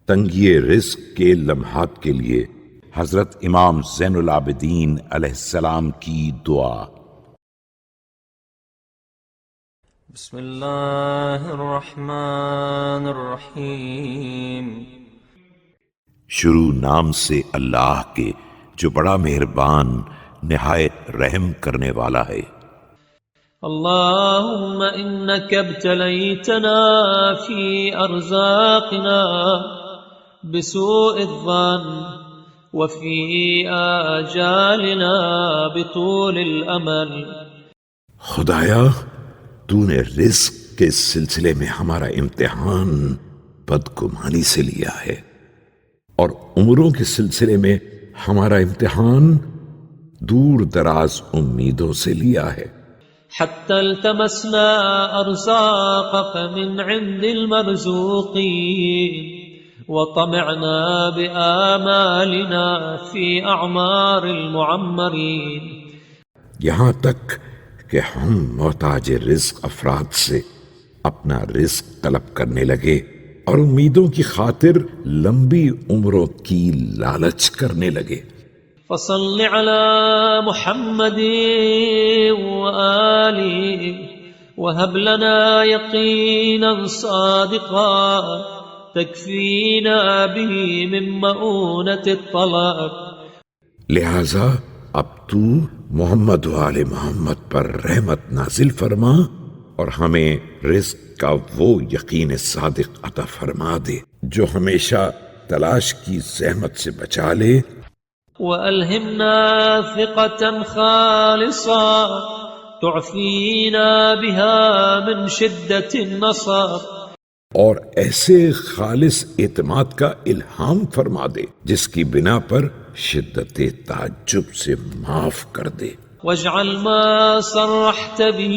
تنگی رزق کے لمحات کے لیے حضرت امام زین العابدین علیہ السلام کی دعا۔ بسم اللہ الرحمن الرحیم۔ شروع نام سے اللہ کے جو بڑا مہربان نہایت رحم کرنے والا ہے۔ اللہم انک ابتلیتنا فی ارزاقنا بسوء الظن وفی آجالنا بطول الامل۔ خدایا تو نے رزق کے سلسلے میں ہمارا امتحان بدگمانی سے لیا ہے، اور عمروں کے سلسلے میں ہمارا امتحان دور دراز امیدوں سے لیا ہے۔ حتى التمسنا أرزاقك من عند المرزوقين وطمعنا بآمالنا في أعمار المعمرين۔ یہاں تک کہ ہم محتاج رزق افراد سے اپنا رزق طلب کرنے لگے اور امیدوں کی خاطر لمبی عمروں کی لالچ کرنے لگے۔ فصل على محمد وآله وهب لنا يقينا صادقا تكفينا به من مؤونة الطلب۔ لہذا اب تو محمد و آل محمد پر رحمت نازل فرما اور ہمیں رزق کا وہ یقین صادق عطا فرما دے جو ہمیشہ تلاش کی زحمت سے بچا لے، وألهمنا ثقة خالصة تعفينا بها من شدة النصر۔ اور ایسے خالص اعتماد کا الہام فرما دے جس کی بنا پر شدت تعجب سے معاف کر دے۔ واجعل ما صرحت به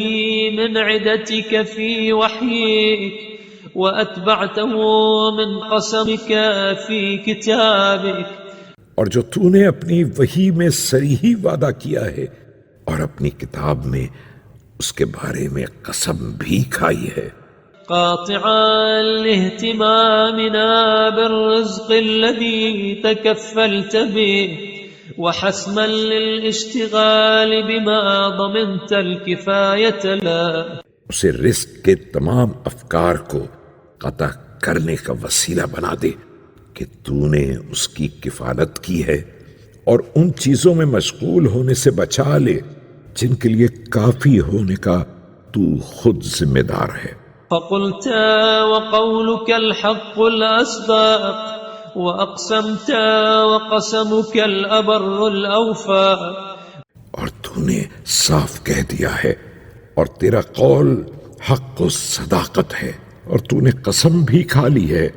من عدتك في وحيك وأتبعته من قسمك في كتابك، اور جو تو نے اپنی وحی میں صریحی وعدہ کیا ہے اور اپنی کتاب میں اس کے بارے میں قسم بھی کھائی ہے۔ قاطعا لاهتمامنا بالرزق الذي تكفلت به وحسما للاشتغال بما ضمنت الكفاية له۔ اسے رزق کے تمام افکار کو قطع کرنے کا وسیلہ بنا دے کہ تو نے اس کی کفالت کی ہے، اور ان چیزوں میں مشغول ہونے سے بچا لے جن کے لیے کافی ہونے کا تو خود ذمہ دار ہے۔ فقلت وقولك الحق الأصدق وأقسمت وقسمك الأبر الأوفى۔ اور تو نے صاف کہہ دیا ہے اور تیرا قول حق و صداقت ہے، اور تو نے قسم بھی کھا لی ہے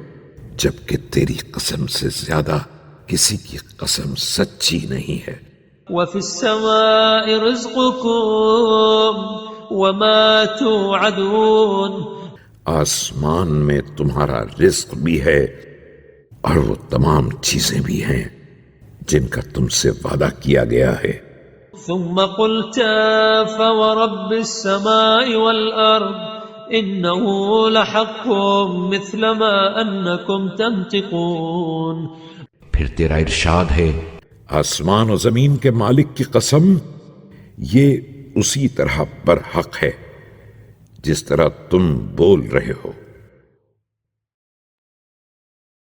جبکہ تیری قسم سے زیادہ کسی کی قسم سچی نہیں ہے۔ وفي السماء رزقكم وما توعدون۔ آسمان میں تمہارا رزق بھی ہے اور وہ تمام چیزیں بھی ہیں جن کا تم سے وعدہ کیا گیا ہے۔ ثم قلت فورب السماء والأرض إنه لحق مثل ما أنكم تنطقون۔ پھر تیرا ارشاد ہے، آسمان و زمین کے مالک کی قسم، یہ اسی طرح برحق ہے جس طرح تم بول رہے ہو۔